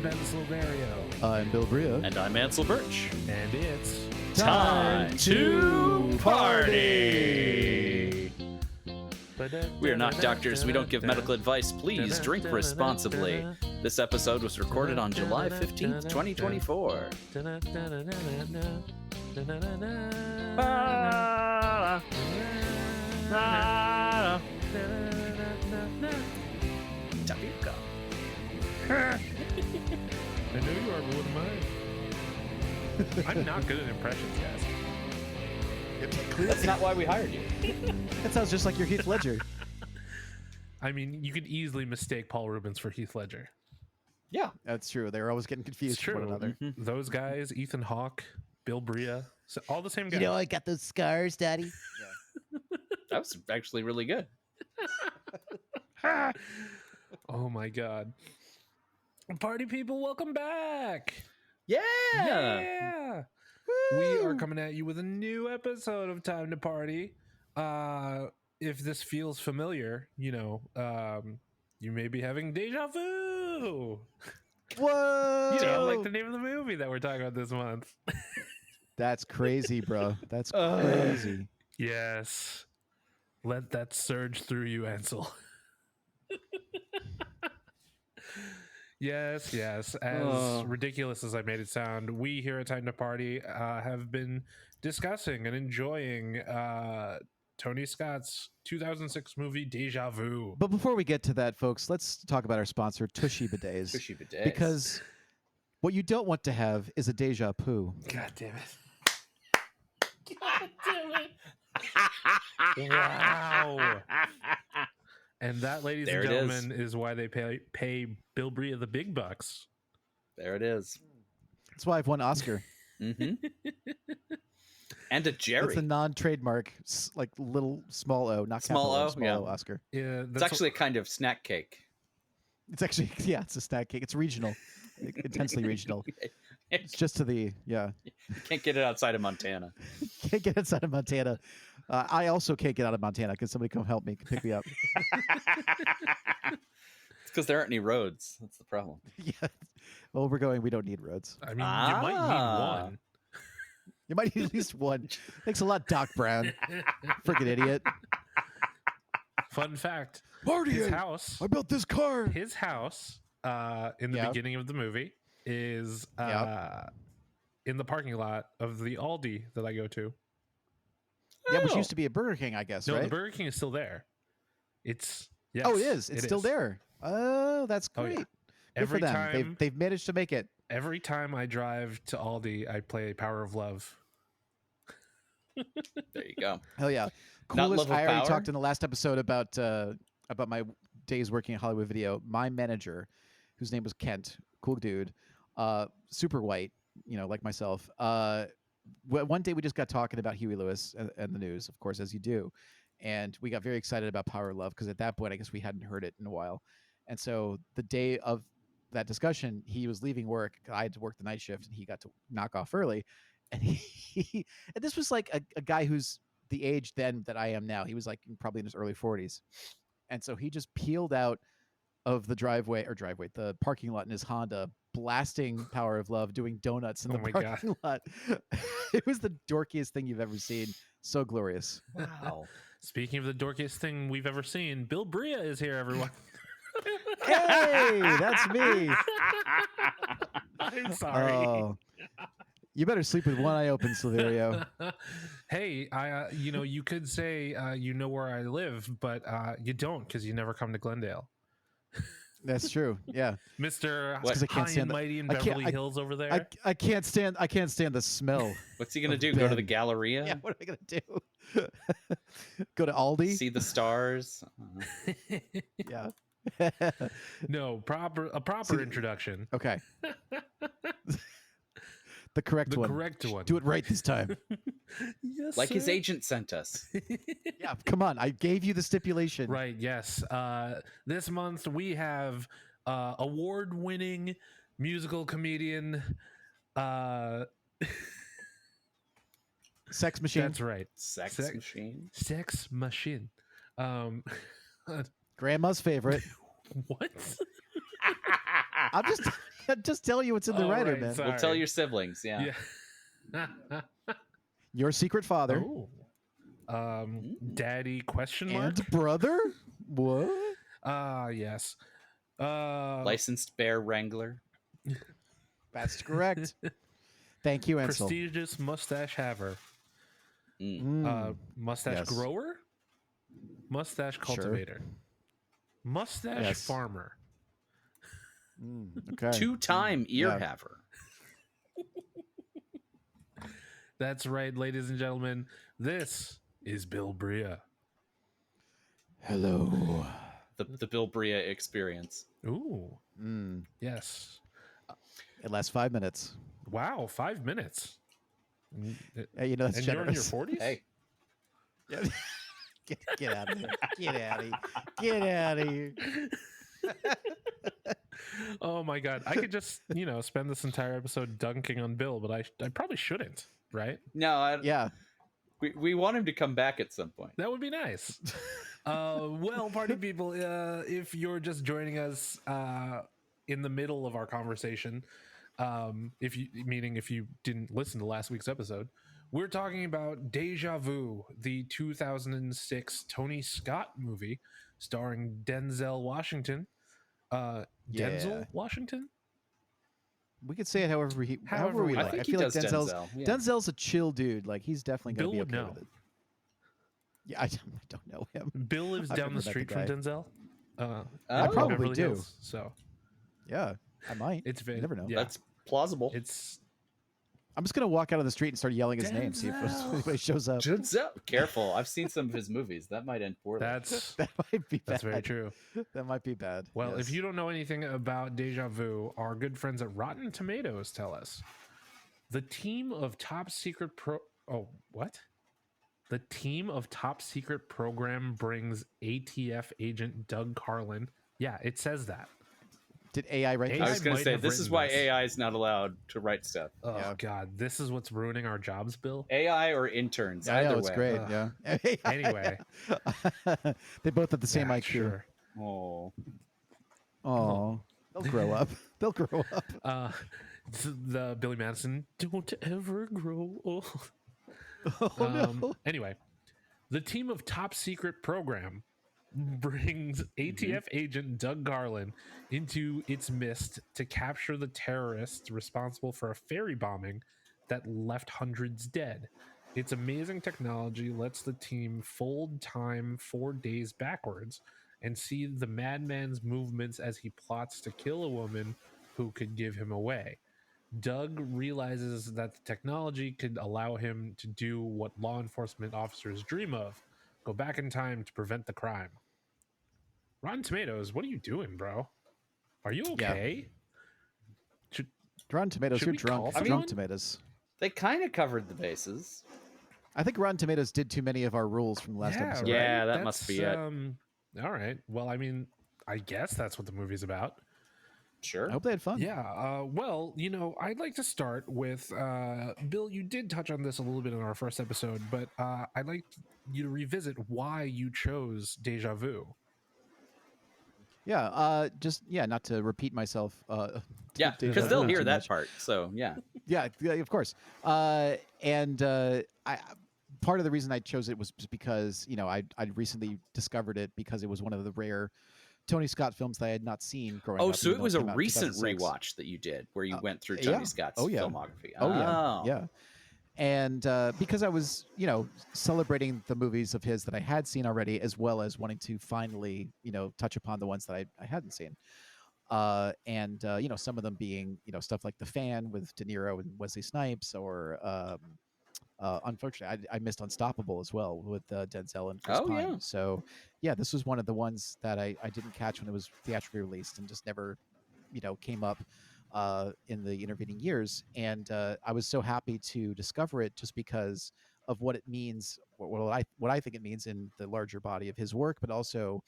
Ben Silverio. I'm Bill Bria. And I'm Ansel Burch. And it's Time to party! We are not doctors. We don't give medical advice. Please drink responsibly. This episode was recorded on July 15th, 2024. Tabuka. I know you are, but what am I? I'm not good at impressions, guys. That's not why we hired you. That sounds just like your Heath Ledger. I mean, you could easily mistake Paul Rubens for Heath Ledger. Yeah. That's true. They were always getting confused It's with true. one another. Mm-hmm. Those guys, Ethan Hawke, Bill Bria, so all the same guys. You know, I got those scars, Daddy. That was actually really good. Oh my God. Party people, welcome back. Yeah. Yeah. We are coming at you with a new episode of Time to Party. If this feels familiar, you may be having Deja Vu. Whoa! Like the name of the movie that we're talking about this month. That's crazy, bro. That's crazy. Yes. Let that surge through you, Ansel. Yes. As ridiculous as I made it sound, we here at Time to Party have been discussing and enjoying Tony Scott's 2006 movie Deja Vu. But before we get to that, folks, let's talk about our sponsor, Tushy Bidets. Tushy Bidets. Because what you don't want to have is a deja vu. God damn it. God damn it. Wow. And that, ladies and gentlemen, is why they pay Bill Bria the big bucks. There it is. That's why I've won Oscar. Mm-hmm. And a Jerry. That's a non-trademark, like little small O, not Small capital O, small yeah. O Oscar. Yeah, It's actually a kind of snack cake. It's actually, yeah, it's a snack cake. It's regional, intensely regional. It's just to the, yeah. You can't get it outside of Montana. Can't get outside of Montana. I also can't get out of Montana. Can somebody come help me, pick me up? It's because there aren't any roads. That's the problem. Yeah. Well, we don't need roads. I mean, you might need one. You might need at least one. Thanks a lot, Doc Brown. Freaking idiot. Fun fact. Party! His house. I built this car. His house, in the beginning of the movie, is in the parking lot of the Aldi that I go to. Yeah, which used to be a Burger King, I guess, No, right? the Burger King is still there. Yes, Oh, it is. It's still there. Oh, that's Oh, yeah. great. Good for them. They've managed to make it. Every time I drive to Aldi, I play Power of Love. There you go. Hell yeah. Not Coolest. Love of I already Power? talked in the last episode about my days working at Hollywood Video. My manager, whose name was Kent, cool dude, super white, like myself. One day we just got talking about Huey Lewis and the news, of course, as you do. And we got very excited about Power of Love because at that point, I guess we hadn't heard it in a while. And so the day of that discussion, he was leaving work. I had to work the night shift and he got to knock off early. And and this was like a guy who's the age then that I am now. He was like probably in his early 40s. And so he just peeled out of the the parking lot in his Honda, blasting Power of Love, doing donuts in the parking lot. It was the dorkiest thing you've ever seen. So glorious. Wow. Speaking of the dorkiest thing we've ever seen, Bill Bria is here, everyone. Hey, that's me. I'm sorry. Oh, you better sleep with one eye open, Silverio. Hey, you could say you know where I live, but you don't because you never come to Glendale. That's true. Yeah, Mr. I can't High stand and Mighty in Beverly Hills over there. I can't stand the smell. What's he going to do? Ben. Go to the Galleria? Yeah, what am I gonna do? Go to Aldi? See the stars? Yeah. No, a proper introduction. Okay. The correct one. Do it right this time. Yes, Like his sir. agent sent us. Yeah, come on. I gave you the stipulation. Right, yes. This month we have award-winning musical comedian Sex Machine. That's right. Sex Machine? Sex Machine. Grandma's favorite. What? I'll just tell you what's in the Oh, writer, right, man. sorry. We'll tell your siblings. Yeah. Yeah. Your secret father Oh. Daddy question mark? and brother. What? Yes. Licensed bear wrangler. That's correct. Thank you, Ansel. Prestigious mustache haver. Mustache Yes. grower? Mustache cultivator. Mustache Yes. farmer. Okay. 2-time ear Yeah. haver. That's right, ladies and gentlemen. This is Bill Bria. Hello. The Bill Bria experience. Ooh. Yes. It lasts 5 minutes. Wow, 5 minutes. Hey, you know that's And generous. you're in your 40s? Hey. Yeah. Get out of here. Get out of here. Get out of here. Oh my god. I could just, spend this entire episode dunking on Bill, but I probably shouldn't, right? No, Yeah. we want him to come back at some point. That would be nice. Well, party people, if you're just joining us in the middle of our conversation, if you didn't listen to last week's episode, we're talking about Deja Vu, the 2006 Tony Scott movie starring Denzel Washington. Denzel Washington? We could say it however we I like. think I he feel like does Denzel's Denzel, yeah. Denzel's a chill dude. Like he's definitely Bill gonna be would okay know. with it. Yeah, I don't know him. Bill lives I've down never the met street the from guy. Denzel. I in probably Beverly do. Hills, so Yeah, I might. it's You never know. Yeah, That's plausible. it's I'm just gonna walk out of the street and start yelling his name, see if Denzel. anybody shows up. Denzel. Careful. I've seen some of his movies. That might end poorly. that's That might be bad. that's very true. That might be bad. Well, yes. if you don't know anything about Deja Vu, our good friends at Rotten Tomatoes tell us the team of top secret The team of top secret program brings ATF agent Doug Carlin. Yeah, it says that. Did AI write AI this? I was going might to say, have this is written why this. AI is not allowed to write stuff. Oh Yeah. God, this is what's ruining our jobs, Bill. AI or interns. I either know it's way. great. Ugh. Yeah. Anyway, they both have the same yeah, IQ. Sure. Oh. Oh, they'll grow up. They'll grow up. The Billy Madison, don't ever grow old. Oh no. Anyway, the team of top secret program brings ATF agent Doug Garland into its midst to capture the terrorists responsible for a ferry bombing that left hundreds dead. Its amazing technology lets the team fold time 4 days backwards and see the madman's movements as he plots to kill a woman who could give him away. Doug realizes that the technology could allow him to do what law enforcement officers dream of: go back in time to prevent the crime. Rotten Tomatoes, what are you doing, bro? Are you okay? Rotten Tomatoes, Should you're we drunk. call It's drunk someone? tomatoes. They kind of covered the bases. I think Rotten Tomatoes did too many of our rules from the last episode. Yeah, that must be it. All right. Well, I mean, I guess that's what the movie's about. Sure. I hope they had fun. Yeah. Well, I'd like to start with Bill. You did touch on this a little bit in our first episode, but I'd like you to revisit why you chose Deja Vu. Yeah. Not to repeat myself. Yeah, Deja because Vu they'll too hear that much. part. So, yeah. Yeah, of course. I part of the reason I chose it was just because I'd recently discovered it because it was one of the rare Tony Scott films that I had not seen growing up. Oh, so even it though was a came out in recent 2006. rewatch that you did where you went through yeah. Tony Scott's Oh, yeah. filmography. Oh yeah. And because I was celebrating the movies of his that I had seen already, as well as wanting to finally touch upon the ones that I hadn't seen. Some of them being stuff like The Fan with De Niro and Wesley Snipes, or unfortunately I missed Unstoppable as well with Denzel and Chris Pine. yeah. So yeah, this was one of the ones that I didn't catch when it was theatrically released and just never came up in the intervening years. And I was so happy to discover it just because of what it means, what I think it means in the larger body of his work, but also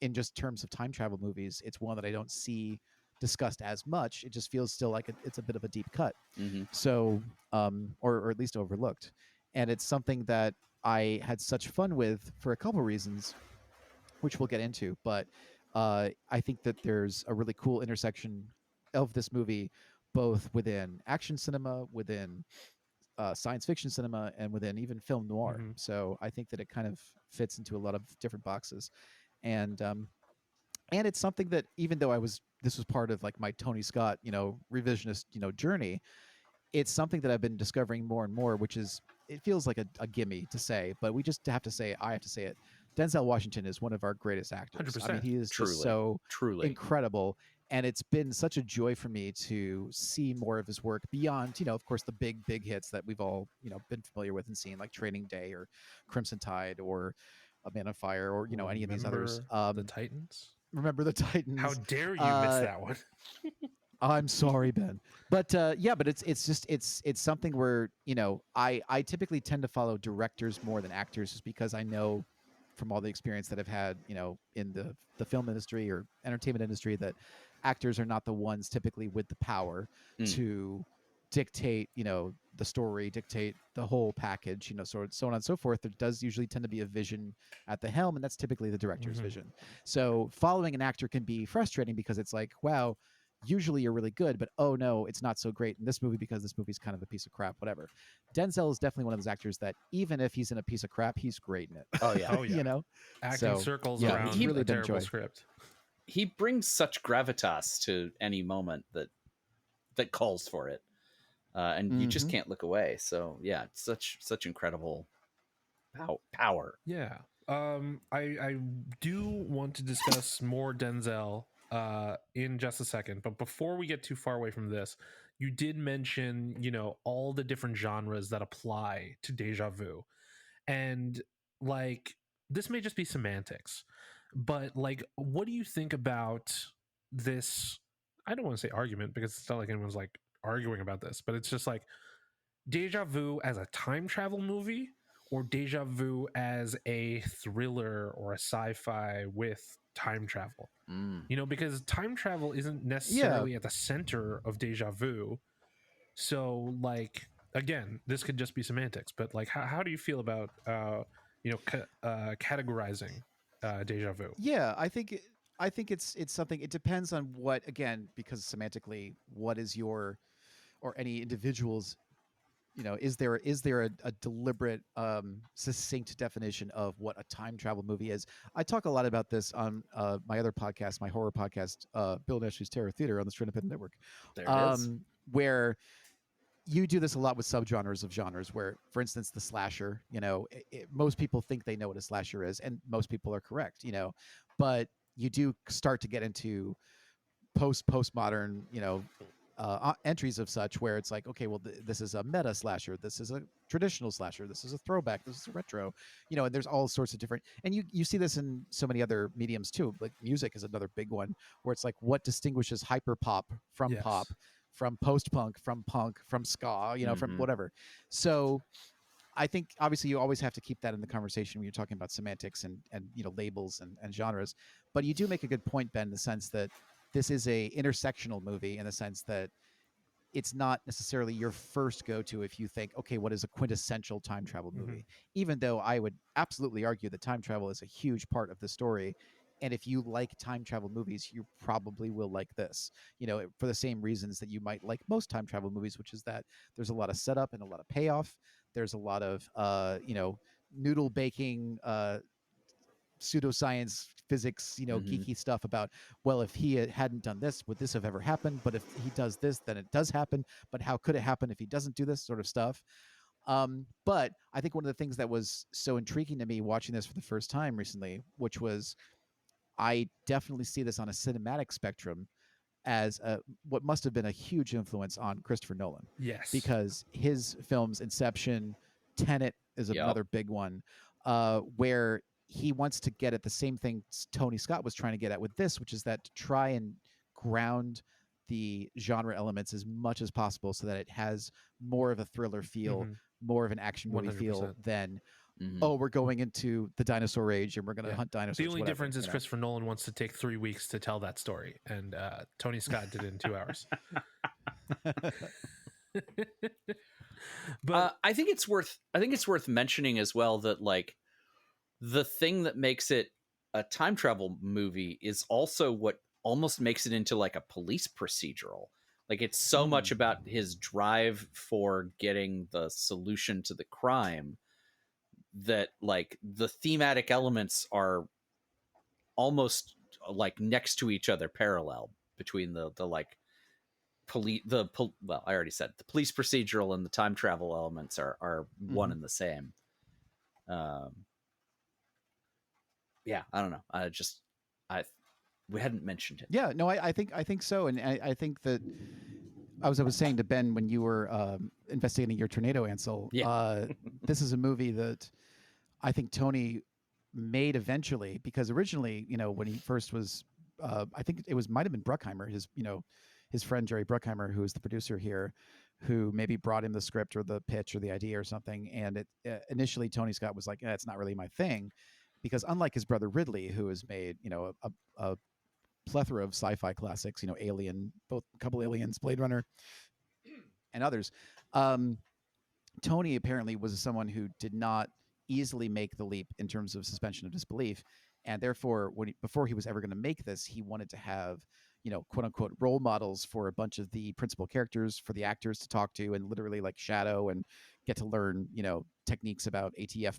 in just terms of time travel movies. It's one that I don't see discussed as much. It just feels still like it's a bit of a deep cut. Mm-hmm. So, or at least overlooked. And it's something that I had such fun with for a couple reasons, which we'll get into. But I think that there's a really cool intersection of this movie, both within action cinema, within science fiction cinema, and within even film noir. Mm-hmm. So I think that it kind of fits into a lot of different boxes, and it's something that, even though this was part of like my Tony Scott, revisionist, journey, it's something that I've been discovering more and more, which is, it feels like a gimme to say, but we just have to say, I have to say it. Denzel Washington is one of our greatest actors. I mean, 100%. he is Truly. just so Truly. incredible. And it's been such a joy for me to see more of his work beyond, of course, the big hits that we've all, been familiar with and seen, like Training Day or Crimson Tide or A Man on Fire, or, any of these others. The Titans? Remember the Titans. How dare you miss that one? I'm sorry, Ben, but but it's something where I typically tend to follow directors more than actors, just because I know from all the experience that I've had, in the film industry or entertainment industry, that actors are not the ones typically with the power to dictate, the story, dictate the whole package, so on and so forth. There does usually tend to be a vision at the helm, and that's typically the director's vision. So following an actor can be frustrating, because it's like, wow, usually you're really good, but oh no, it's not so great in this movie because this movie's kind of a piece of crap, whatever. Denzel is definitely one of those actors that even if he's in a piece of crap, he's great in it. Oh yeah. Oh yeah. Acting circles around it's really a been terrible joy. script. He brings such gravitas to any moment that calls for it, and you just can't look away. So yeah, it's such incredible power. Yeah. I do want to discuss more Denzel in just a second, but before we get too far away from this, you did mention, all the different genres that apply to Deja Vu, and like, this may just be semantics, but like, what do you think about this? I don't want to say argument, because it's not like anyone's like arguing about this, but it's just like, Deja Vu as a time travel movie, or Deja Vu as a thriller or a sci-fi with time travel. Because time travel isn't necessarily at the center of Deja Vu. So like, again, this could just be semantics, but like, how do you feel about categorizing Deja Vu? Yeah, I think it's something. It depends on what, again, because semantically, what is your, or any individual's, is there a deliberate, succinct definition of what a time travel movie is? I talk a lot about this on my other podcast, my horror podcast, Bill Nash's Terror Theater, on the Straight Up Network. There it is. Where you do this a lot with subgenres of genres, where, for instance, the slasher, most people think they know what a slasher is, and most people are correct, but you do start to get into postmodern, entries of such, where it's like, okay, well, this is a meta slasher, this is a traditional slasher, this is a throwback, this is a retro, and there's all sorts of different, and you see this in so many other mediums too. Like music is another big one, where it's like, what distinguishes hyper pop from pop, from post punk, from punk, from ska, from whatever. So I think obviously you always have to keep that in the conversation when you're talking about semantics and labels and genres. But you do make a good point, Ben, in the sense that this is a intersectional movie, in the sense that it's not necessarily your first go-to if you think, okay, what is a quintessential time travel movie? Even though I would absolutely argue that time travel is a huge part of the story. And if you like time travel movies, you probably will like this, for the same reasons that you might like most time travel movies, which is that there's a lot of setup and a lot of payoff. There's a lot of, noodle baking, pseudoscience, physics, geeky stuff about, well, if he hadn't done this, would this have ever happened? But if he does this, then it does happen. But how could it happen if he doesn't do this, sort of stuff? But I think one of the things that was so intriguing to me watching this for the first time recently, which was, I definitely see this on a cinematic spectrum as what must have been a huge influence on Christopher Nolan. Yes. Because his films, Inception, Tenet is another big one, where he wants to get at the same thing Tony Scott was trying to get at with this, which is that to try and ground the genre elements as much as possible, so that it has more of a thriller feel, more of an action movie 100%. feel than, oh, we're going into the dinosaur age and we're going to hunt dinosaurs. The only whatever, difference is Christopher Nolan wants to take 3 weeks to tell that story, and Tony Scott did it in 2 hours. But I think it's worth mentioning as well that, like, the thing that makes it a time travel movie is also what almost makes it into like a police procedural. Like it's so much about his drive for getting the solution to the crime that like the thematic elements are almost like next to each other, parallel between the like well, I already said the police procedural and the time travel elements are one and the same. Yeah, I don't know. We hadn't mentioned it. Yeah, no, I think so, and I think that I was saying to Ben when you were investigating your tornado, Ansel. Yeah. This is a movie that I think Tony made eventually, because originally, when he first was, I think it might have been Bruckheimer, his friend Jerry Bruckheimer, who is the producer here, who maybe brought him the script or the pitch or the idea or something. And it initially Tony Scott was like, "It's not really my thing," because unlike his brother Ridley, who has made a plethora of sci-fi classics, Alien, both a couple Aliens, Blade Runner, and others. Tony apparently was someone who did not easily make the leap in terms of suspension of disbelief, and therefore, before he was ever going to make this, he wanted to have, quote unquote, role models for a bunch of the principal characters, for the actors to talk to and literally like shadow and get to learn, techniques about ATF,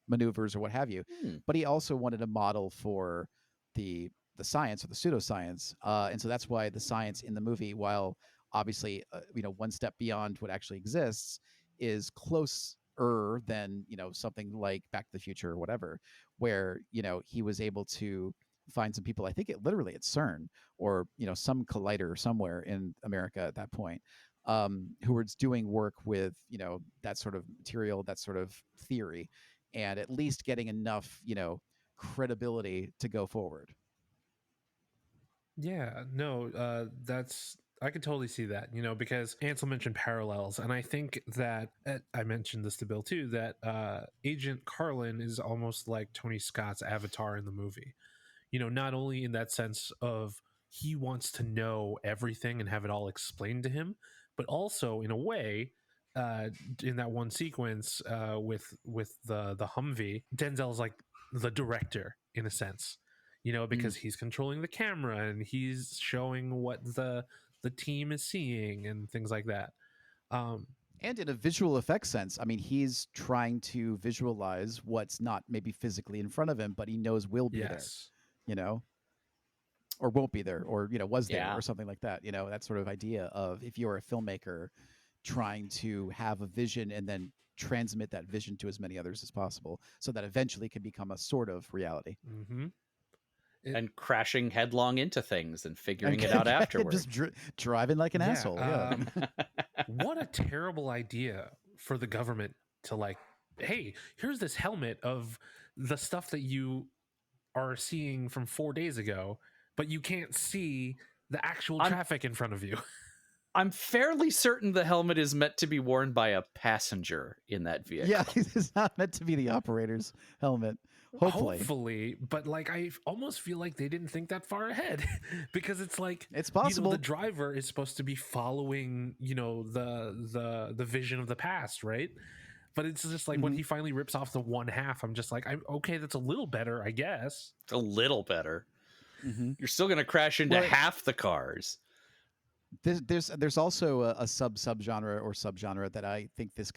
maneuvers or what have you. But he also wanted a model for the science or the pseudoscience, and so that's why the science in the movie, while obviously one step beyond what actually exists, is closer than something like Back to the Future or whatever, where he was able to find some people, I think literally at CERN or some collider somewhere in America at that point, who were doing work with that sort of material, that sort of theory, and at least getting enough credibility to go forward. Yeah, no, I could totally see that, because Ansel mentioned parallels, and I think that I mentioned this to Bill too, that Agent Carlin is almost like Tony Scott's avatar in the movie. Not only in that sense of he wants to know everything and have it all explained to him, but also in a way, in that one sequence with the Humvee, Denzel's like the director in a sense. Because he's controlling the camera and he's showing what the team is seeing and things like that. And in a visual effects sense, I mean, he's trying to visualize what's not maybe physically in front of him, but he knows will be there, or won't be there, or, was there, or something like that. That sort of idea of, if you're a filmmaker trying to have a vision and then transmit that vision to as many others as possible, so that eventually can become a sort of reality. Mm-hmm. And crashing headlong into things and figuring it out afterwards. Just driving like an asshole. What a terrible idea for the government to like, hey, here's this helmet of the stuff that you are seeing from 4 days ago, but you can't see the actual traffic in front of you. I'm fairly certain the helmet is meant to be worn by a passenger in that vehicle. Yeah, it's not meant to be the operator's helmet. Hopefully, but like I almost feel like they didn't think that far ahead, because it's like, it's possible the driver is supposed to be following the vision of the past, right? But it's just like when he finally rips off the one half, I'm just like, okay, that's a little better, I guess. It's a little better. You're still gonna crash into half the cars. There's also a subgenre or subgenre that I think this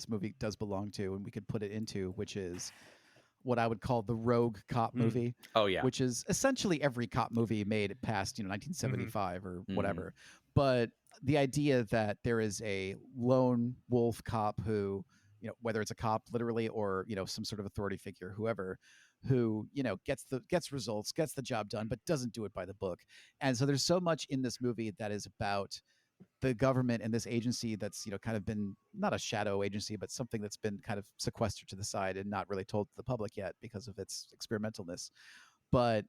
movie does belong to, and we could put it into, which is what I would call the rogue cop movie. Oh yeah, which is essentially every cop movie made past 1975 or whatever. But the idea that there is a lone wolf cop who, whether it's a cop literally or some sort of authority figure, whoever, who gets results, gets the job done, but doesn't do it by the book. And so there's so much in this movie that is about the government and this agency that's kind of been not a shadow agency, but something that's been kind of sequestered to the side and not really told to the public yet because of its experimentalness. But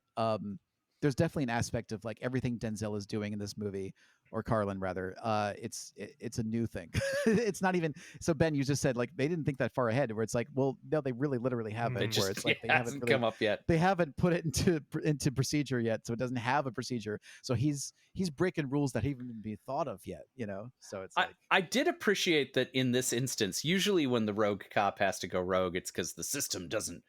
there's definitely an aspect of like everything Denzel is doing in this movie, or Carlin rather, it's a new thing. It's not even so. Ben, you just said like they didn't think that far ahead, where it's like, well, no, they really literally haven't. Where it's like they haven't really come up yet. They haven't put it into procedure yet, so it doesn't have a procedure. So he's breaking rules that haven't even been thought of yet. So it's like I did appreciate that in this instance. Usually, when the rogue cop has to go rogue, it's because the system doesn't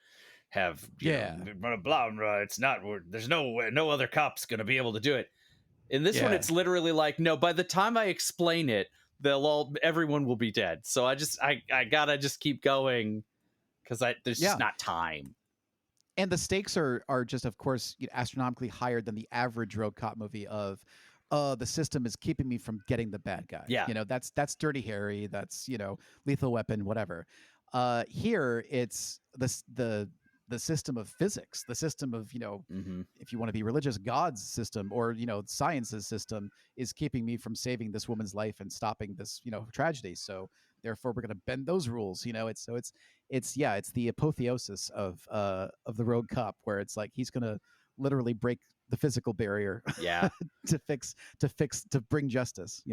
have Yeah. blah, blah, blah, it's not, there's no other cop's gonna be able to do it. In this one, Yeah. it's literally like, no, by the time I explain it, everyone will be dead. So I gotta just keep going because there's just not time. And the stakes are just, of course, astronomically higher than the average road cop movie of the system is keeping me from getting the bad guy. Yeah. That's Dirty Harry, that's Lethal Weapon, whatever. Here it's the system of physics, the system of if you want to be religious, God's system, or science's system is keeping me from saving this woman's life and stopping this tragedy. So therefore we're going to bend those rules. It's the apotheosis of the road cop, where it's like he's going to literally break the physical barrier Yeah. to bring justice.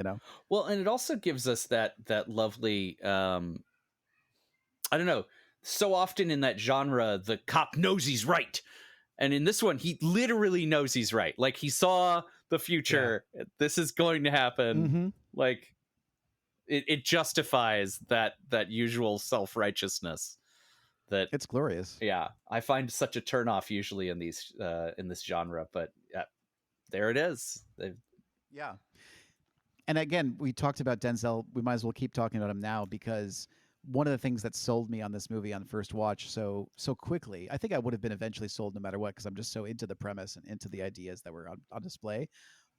Well, and it also gives us that lovely I don't know, so often in that genre the cop knows he's right, and in this one he literally knows he's right. Like, he saw the future. This is going to happen. Mm-hmm. Like, it justifies that usual self-righteousness that It's glorious. Yeah, I find such a turnoff usually in these in this genre, but there it is. Yeah. And again, we talked about Denzel. We might as well keep talking about him now, because one of the things that sold me on this movie on first watch so quickly, I think I would have been eventually sold no matter what, because I'm just so into the premise and into the ideas that were on display.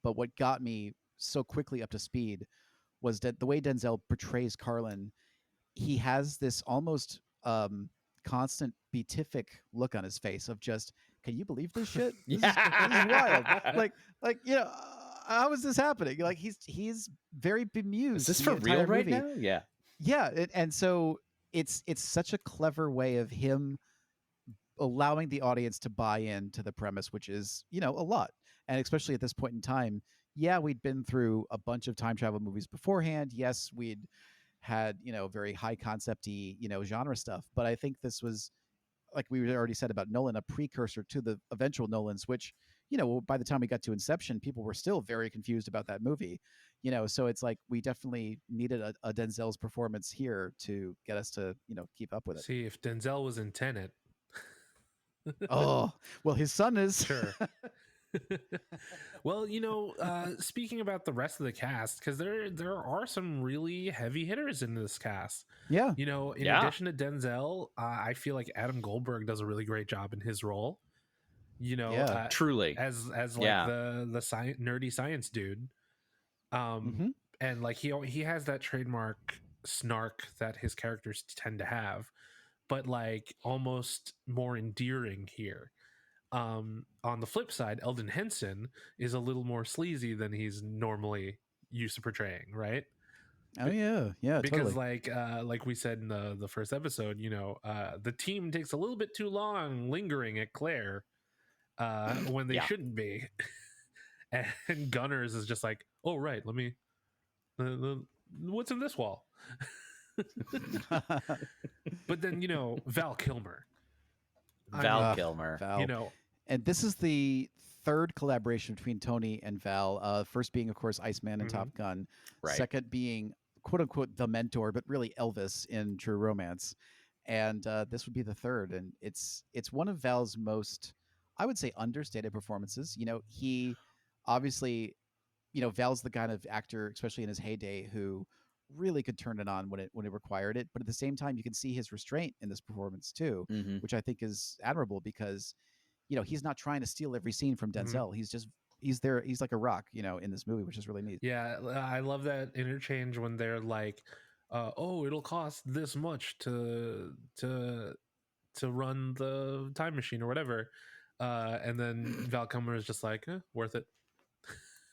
But what got me so quickly up to speed was that the way Denzel portrays Carlin, he has this almost constant beatific look on his face of just, can you believe this shit? This is wild. Like how is this happening? Like, he's very bemused. Is this for real right now? Yeah. Yeah, and so it's such a clever way of him allowing the audience to buy into the premise, which is a lot, and especially at this point in time. Yeah, we'd been through a bunch of time travel movies beforehand. Yes, we'd had very high concept-y genre stuff, but I think this was, like we already said about Nolan, a precursor to the eventual Nolans, which by the time we got to Inception, people were still very confused about that movie. So it's like we definitely needed a Denzel's performance here to get us to keep up with it. See, if Denzel was in Tenet. Oh, well, his son is. Sure. Well, speaking about the rest of the cast, because there are some really heavy hitters in this cast. Yeah. In addition to Denzel, I feel like Adam Goldberg does a really great job in his role. Truly, as like the nerdy science dude. And like he has that trademark snark that his characters tend to have, but like almost more endearing here. On the flip side, Eldon Henson is a little more sleazy than he's normally used to portraying, right? Oh yeah, because totally. like we said in the first episode, the team takes a little bit too long lingering at Claire when they shouldn't be. And Gunners is just like, oh right, let me what's in this wall? But then Val Kilmer. Val. And this is the third collaboration between Tony and Val. First being, of course, Iceman and Top Gun. Right. Second being, quote unquote, the mentor, but really Elvis in True Romance. And this would be the third. And it's one of Val's most, I would say, understated performances. He obviously, Val's the kind of actor, especially in his heyday, who really could turn it on when it required it. But at the same time, you can see his restraint in this performance too, which I think is admirable, because he's not trying to steal every scene from Denzel. He's there. He's like a rock, in this movie, which is really neat. Yeah, I love that interchange when they're like, "Oh, it'll cost this much to run the time machine or whatever," and then Val Kilmer is just like, "Worth it."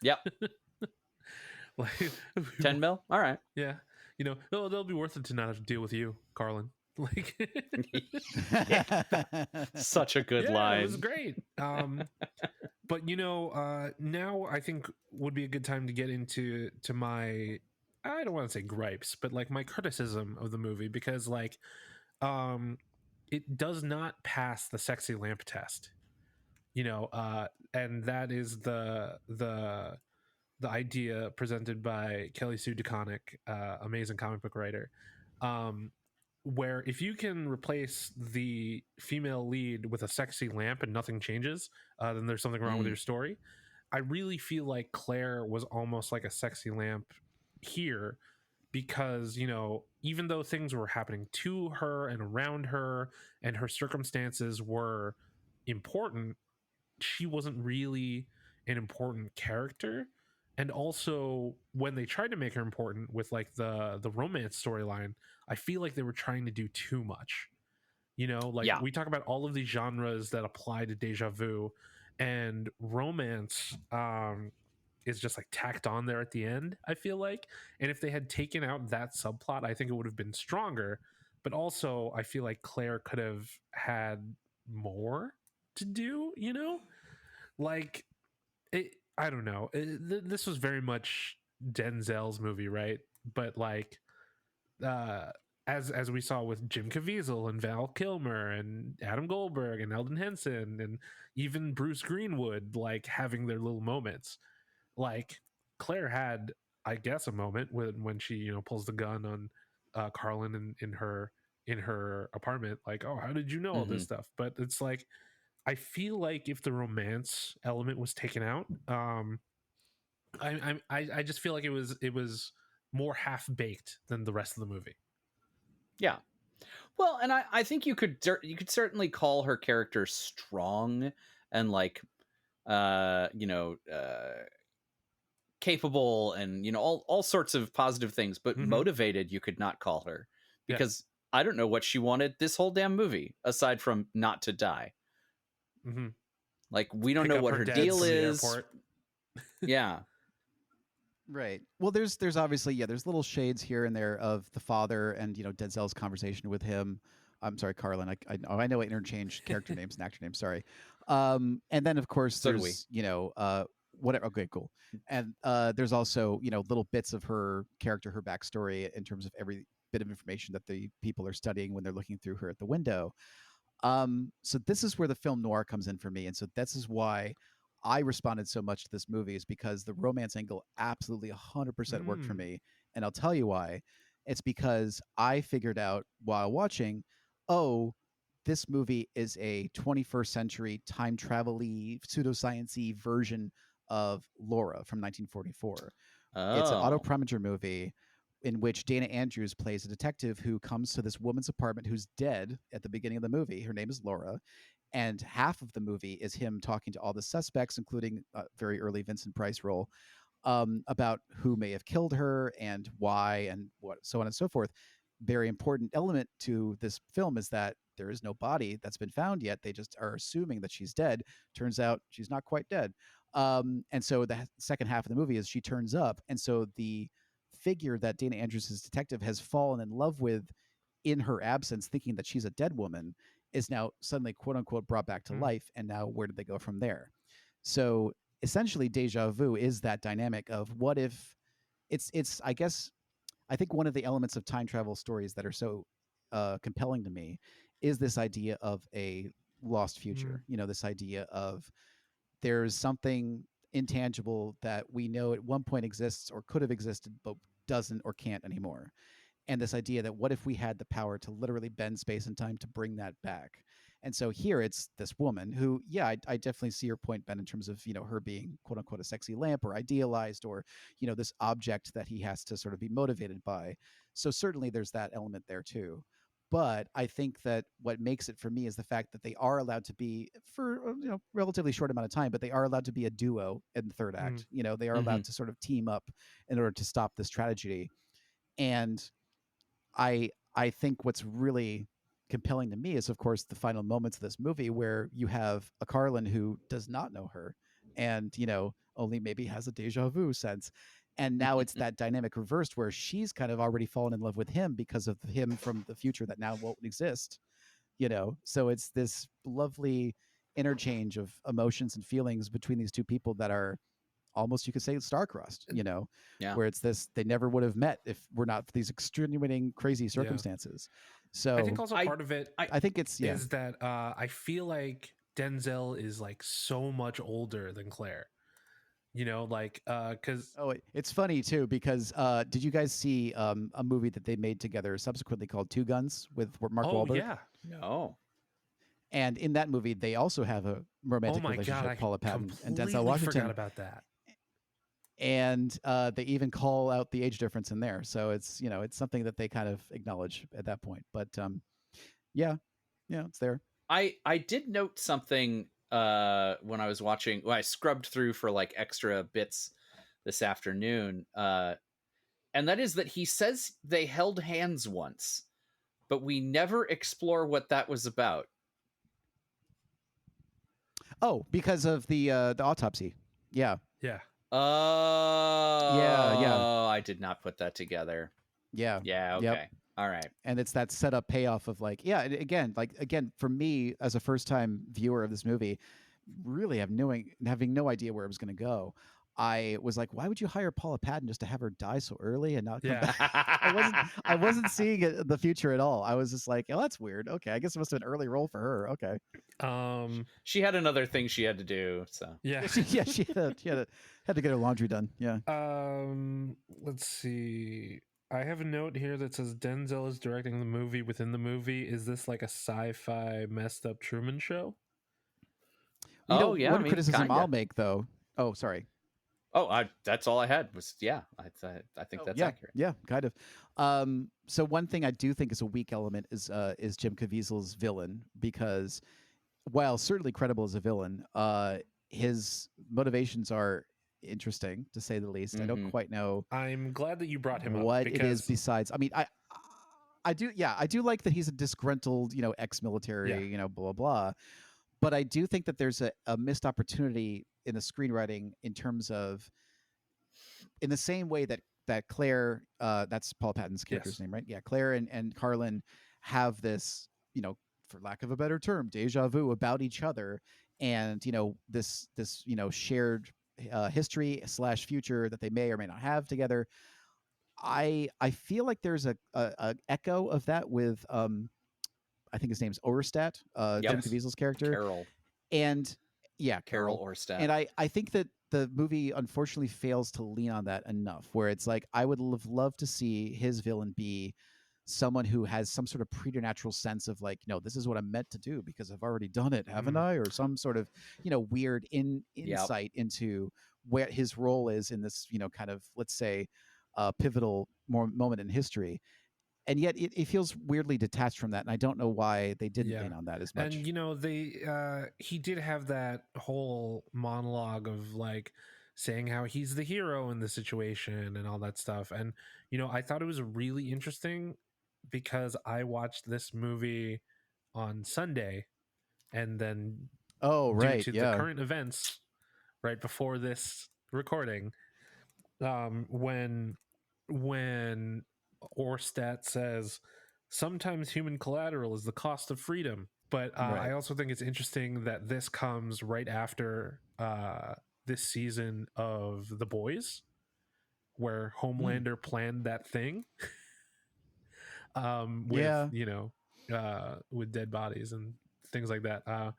Yep. Like 10 mil. All right. Yeah, they'll be worth it to not have to deal with you, Carlin. Like, such a good line. It was great. But now I think would be a good time to get into my, I don't want to say gripes, but like my criticism of the movie, because like it does not pass the sexy lamp test, and that is the idea presented by Kelly Sue DeConnick, amazing comic book writer. where if you can replace the female lead with a sexy lamp and nothing changes, then there's something wrong with your story. I really feel like Claire was almost like a sexy lamp here, because, you know, even though things were happening to her and around her and her circumstances were important, she wasn't really an important character. And also, when they tried to make her important with like the romance storyline, I feel like they were trying to do too much. You know, like Yeah. we talk about all of these genres that apply to Deja Vu, and romance is just like tacked on there at the end, I feel like. And if they had taken out that subplot, I think it would have been stronger. But also, I feel like Claire could have had more to do, you know? Like, I don't know. This was very much Denzel's movie, right? But like, uh, as we saw with Jim Caviezel and Val Kilmer and Adam Goldberg and Eldon Henson and even Bruce Greenwood, like having their little moments. Like Claire had, I guess, a moment when she, you know, pulls the gun on Carlin in her apartment. Like, oh, how did you know all this stuff? But it's like, I feel like if the romance element was taken out, I just feel like it was more half baked than the rest of the movie. Yeah. Well, and I think you could certainly call her character strong and like capable and all sorts of positive things, but motivated you could not call her, because I don't know what she wanted this whole damn movie aside from not to die. Like we don't know what her deal is. Yeah. Right. Well, there's obviously, there's little shades here and there of the father and, you know, Denzel's conversation with him. I'm sorry, Carlin. I know I interchange character names and actor names. Sorry. And then of course there's, you know, whatever. Okay, cool. And there's also, you know, little bits of her character, her backstory in terms of every bit of information that the people are studying when they're looking through her at the window. So this is where the film noir comes in for me, and so this is why I responded so much to this movie, is because the romance angle absolutely 100% worked for me, and I'll tell you why. It's because I figured out while watching, oh, this movie is a 21st century time travel-y, pseudoscience-y version of Laura from 1944. It's an Otto Preminger movie in which Dana Andrews plays a detective who comes to this woman's apartment who's dead at the beginning of the movie. Her name is Laura. And half of the movie is him talking to all the suspects, including a very early Vincent Price role, about who may have killed her and why and what, so on and so forth. Very important element to this film is that there is no body that's been found yet. They just are assuming that she's dead. Turns out she's not quite dead. And so the second half of the movie is she turns up. And so the figure that Dana Andrews' detective has fallen in love with in her absence, thinking that she's a dead woman, is now suddenly quote unquote brought back to life. And now where did they go from there? So essentially Deja Vu is that dynamic of what if it's I guess I think one of the elements of time travel stories that are so compelling to me is this idea of a lost future. You know, this idea of there's something intangible that we know at one point exists or could have existed but doesn't or can't anymore. And this idea that what if we had the power to literally bend space and time to bring that back? And so here it's this woman who, I definitely see your point, Ben, in terms of, you know, her being quote unquote a sexy lamp or idealized or, you know, this object that he has to sort of be motivated by. So certainly there's that element there too. But I think that what makes it for me is the fact that they are allowed to be, for relatively short amount of time, but they are allowed to be a duo in the third act. You know, they are allowed to sort of team up in order to stop this tragedy. And I think what's really compelling to me is, of course, the final moments of this movie where you have a Carlin who does not know her and, you know, only maybe has a deja vu sense. And now it's that dynamic reversed where she's kind of already fallen in love with him because of him from the future that now won't exist, you know? So it's this lovely interchange of emotions and feelings between these two people that are almost, you could say, star-crossed, you know, where it's this, they never would have met if we're not for these extenuating, crazy circumstances. So I think also part of it, I think it's, is that I feel like Denzel is like so much older than Claire. You know, like because Oh, it's funny too because did you guys see a movie that they made together subsequently called Two Guns with Mark oh Wahlberg? yeah, No. And in that movie, they also have a oh romantic my god, relationship, I Paula Patton and Denzel completely forgot Washington, about that. and they even call out the age difference in there. So it's it's something that they kind of acknowledge at that point. But yeah, yeah, it's there. I did note something when I was watching. When I scrubbed through for like extra bits this afternoon, and that is that he says they held hands once, but we never explore what that was about. Oh, because of the autopsy. Yeah, Yeah, yeah, Oh, I did not put that together. yeah, Yeah, yep. okay. All right. And it's that setup payoff of like, yeah, again, for me as a first time viewer of this movie, really having no idea where it was going to go. I was like, why would you hire Paula Patton just to have her die so early and not come yeah. back? I wasn't seeing the future at all. I was just like, oh, that's weird. Okay, I guess it must have been an early role for her. Okay. She had another thing she had to do, so. Yeah. She had to get her laundry done. Yeah. Let's see. I have a note here that says Denzel is directing the movie within the movie. Is this like a sci-fi messed up Truman Show? Oh, yeah, I one mean, criticism kinda. I'll make though. Oh, sorry. Oh, that's all I had was, yeah, I think Oh, that's yeah, accurate. yeah, kind of. So one thing I do think is a weak element is Jim Caviezel's villain because while certainly credible as a villain, his motivations are interesting to say the least. I don't Mhm. quite know I'm glad that you brought him up what it is because besides. I mean, I do like that he's a disgruntled, ex-military, yeah, blah blah. But I do think that there's a missed opportunity in the screenwriting in terms of in the same way that Claire, that's Paul Patton's character's yes, name, right? Yeah, Claire and Carlin have this, for lack of a better term, deja vu about each other, and this shared history slash future that they may or may not have together. I feel like there's a echo of that with I think his name's Orstat, Yep. Jim yes, Caviezel's character, Carol and yeah, Carol Carol. Orstat. And I think that the movie unfortunately fails to lean on that enough, where it's like I would have loved to see his villain be someone who has some sort of preternatural sense of like, this is what I'm meant to do because I've already done it, haven't Mm. I? Or some sort of, weird Yep. insight into where his role is in this, kind of, let's say, pivotal moment in history. And yet it feels weirdly detached from that. And I don't know why they didn't yeah. lean on that as much. And he did have that whole monologue of like saying how he's the hero in the situation and all that stuff. And I thought it was really interesting because I watched this movie on Sunday, and then Oh, due right. to the Yeah. current events right before this recording, when Orstat says sometimes human collateral is the cost of freedom. But Right. I also think it's interesting that this comes right after this season of The Boys, where Homelander planned that thing with Yeah. with dead bodies and things like that.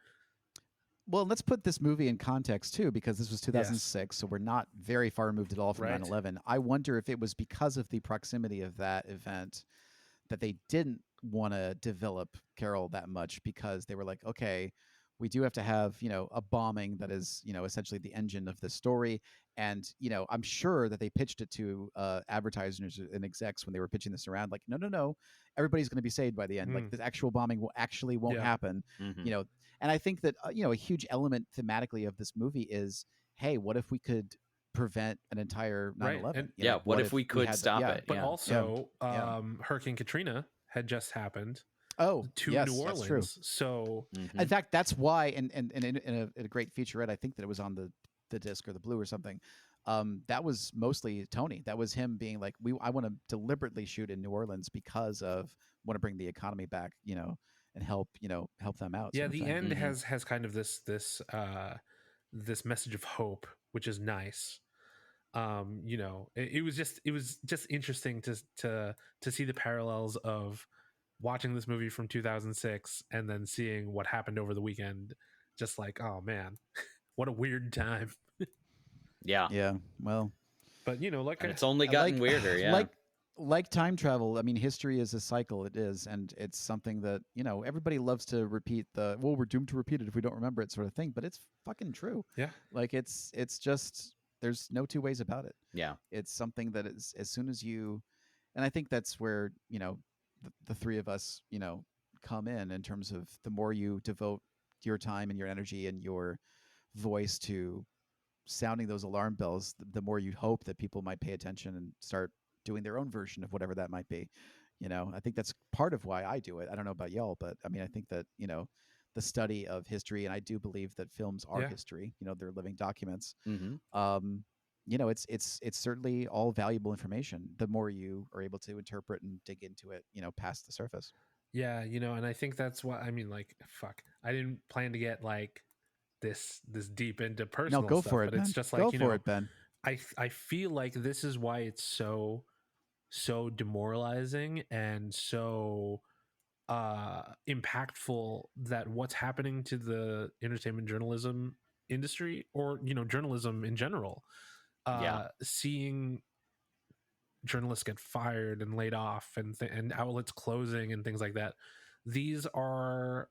Well, let's put this movie in context too, because this was Yes, 2006, so we're not very far removed at all from right. 9/11. I wonder if it was because of the proximity of that event that they didn't want to develop Carol that much because they were like, okay, we do have to have, a bombing that is, essentially the engine of the story. And, I'm sure that they pitched it to advertisers and execs when they were pitching this around, like, no, everybody's going to be saved by the end. Like Mm, the actual bombing won't yeah, happen, Mhm. And I think that, a huge element thematically of this movie is, hey, what if we could prevent an entire right. 9/11? And Yeah, what if we could had stop yeah, it? but Yeah. also, yeah. Hurricane Katrina had just happened Oh, to New yes, that's true. Orleans, so In Mhm. fact, that's why, and in a great featurette, I think that it was on the disc or the blue or something. That was mostly Tony. That was him being like, I want to deliberately shoot in New Orleans because of want to bring the economy back, and help them out. yeah, Sort of the thing. end Mhm. has kind of this message of hope, which is nice. It was just interesting to see the parallels of watching this movie from 2006 and then seeing what happened over the weekend. Just like, oh man, what a weird time. Yeah. Yeah. Well, But And it's only I gotten weirder. Yeah. like time travel. I mean, history is a cycle. It is, and it's something that everybody loves to repeat the well, we're doomed to repeat it if we don't remember it sort of thing. But it's fucking true. yeah, Like it's just there's no two ways about it. Yeah. It's something that is as soon as you, and I think that's where the three of us come in terms of the more you devote your time and your energy and your voice to sounding those alarm bells, the more you'd hope that people might pay attention and start doing their own version of whatever that might be. I think that's part of why I do it. I don't know about y'all, but I mean, I think that the study of history, and I do believe that films are Yeah. history. They're living documents. Mm-hmm. It's certainly all valuable information. The more you are able to interpret and dig into it, past the surface. yeah, and I think that's what I mean. Like, fuck, I didn't plan to get like this deep into No, personal go stuff, for it, but it's Ben. just Go like for it, Ben. I feel like this is why it's so demoralizing and so impactful, that what's happening to the entertainment journalism industry, or journalism in general, Yeah. seeing journalists get fired and laid off, and outlets closing and things like that. These are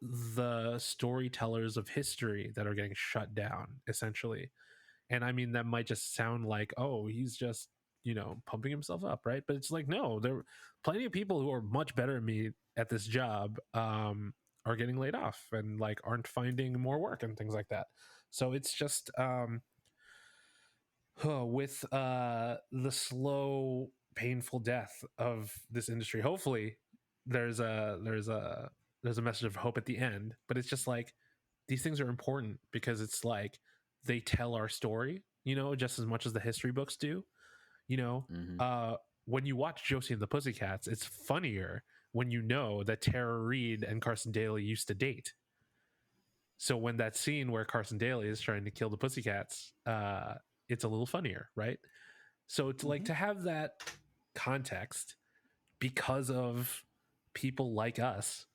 the storytellers of history that are getting shut down, essentially. And I mean, that might just sound like, oh, he's just pumping himself up, right? But it's like, no, there are plenty of people who are much better than me at this job, are getting laid off and like aren't finding more work and things like that. So it's just with the slow, painful death of this industry. Hopefully, there's a message of hope at the end. But it's just like, these things are important because it's like they tell our story, just as much as the history books do. You know, Mm-hmm. when you watch Josie and the Pussycats, it's funnier when you know that Tara Reid and Carson Daly used to date. So when that scene where Carson Daly is trying to kill the Pussycats, it's a little funnier, right? So it's like to have that context because of people like us,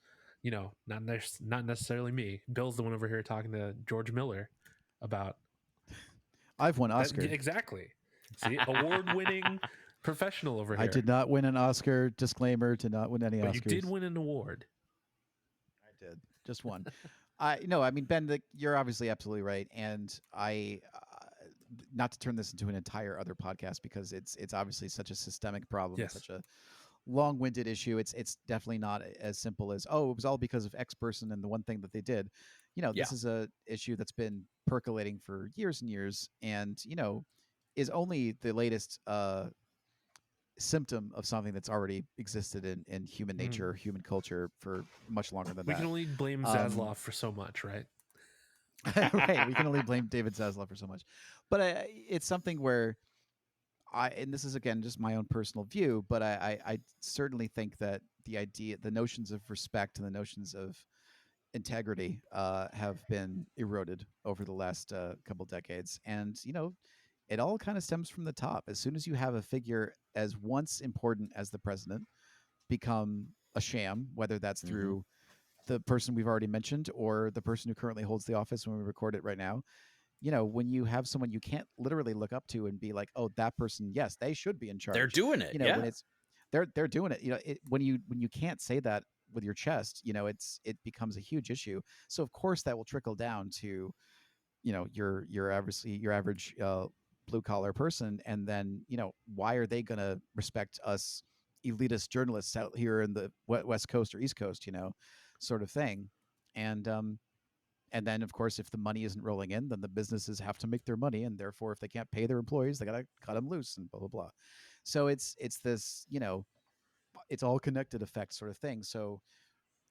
not necessarily me. Bill's the one over here talking to George Miller about I've won that. Oscar. Exactly. See, award-winning professional over here. I did not win an Oscar. Disclaimer: did not win any but Oscars. you did win an award. I did just one. I mean, Ben, you're obviously absolutely right, and I not to turn this into an entire other podcast because it's obviously such a systemic problem, Yes. such a long-winded issue. It's definitely not as simple as, oh, it was all because of X person and the one thing that they did. This is a issue that's been percolating for years and years, and is only the latest symptom of something that's already existed in human nature, human culture for much longer than We that. can only blame Zaslav for so much, right? Right. We can only blame David Zaslav for so much, but it's something where and this is again just my own personal view, but I certainly think that the notions of respect and the notions of integrity have been eroded over the last couple decades, and it all kind of stems from the top. As soon as you have a figure as once important as the president become a sham, whether that's through the person we've already mentioned or the person who currently holds the office when we record it right now, when you have someone you can't literally look up to and be like, oh, that person, yes, they should be in charge. They're doing it. When it's they're doing it. When you can't say that with your chest, it becomes a huge issue. So of course that will trickle down to your average blue collar person, and then why are they going to respect us elitist journalists out here in the West Coast or East Coast, sort of thing. And then of course if the money isn't rolling in, then the businesses have to make their money, and therefore if they can't pay their employees, they got to cut them loose and blah blah blah. So it's this it's all connected effect sort of thing. So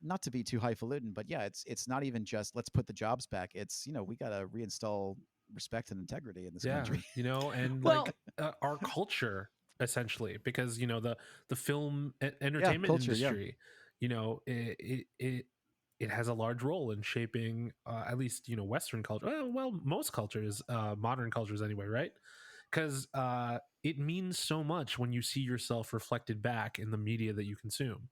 not to be too highfalutin, but yeah, it's not even just let's put the jobs back. It's we got to reinstall respect and integrity in this country. And Well- like our culture, essentially, because the film entertainment culture, industry, it has a large role in shaping at least Western culture. Well, most cultures, modern cultures anyway, right? Because it means so much when you see yourself reflected back in the media that you consume,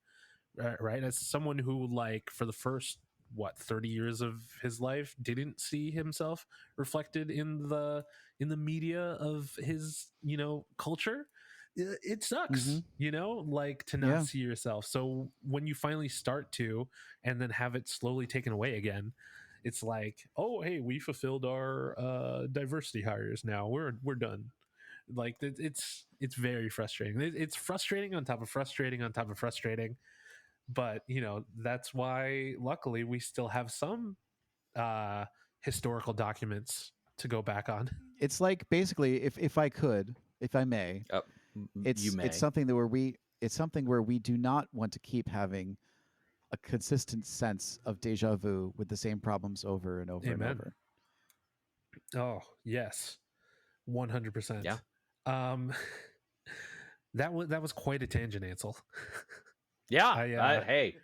right? As someone who, like, for the first what 30 years of his life didn't see himself reflected in the media of his culture. It sucks, Mhm. like to not Yeah. see yourself. So when you finally start to, and then have it slowly taken away again, it's like, oh hey, we fulfilled our diversity hires, now we're done. Like it's very frustrating. It's frustrating on top of frustrating on top of frustrating. But that's why luckily we still have some uh historical documents to go back on. It's like, basically, if I could, if I may, Oh, you it's may. something that it's something where we do not want to keep having a consistent sense of deja vu with the same problems over and over and Amen. over. Oh yes, 100%. Yeah. um that was quite a tangent, Ansel. Yeah. I Hey,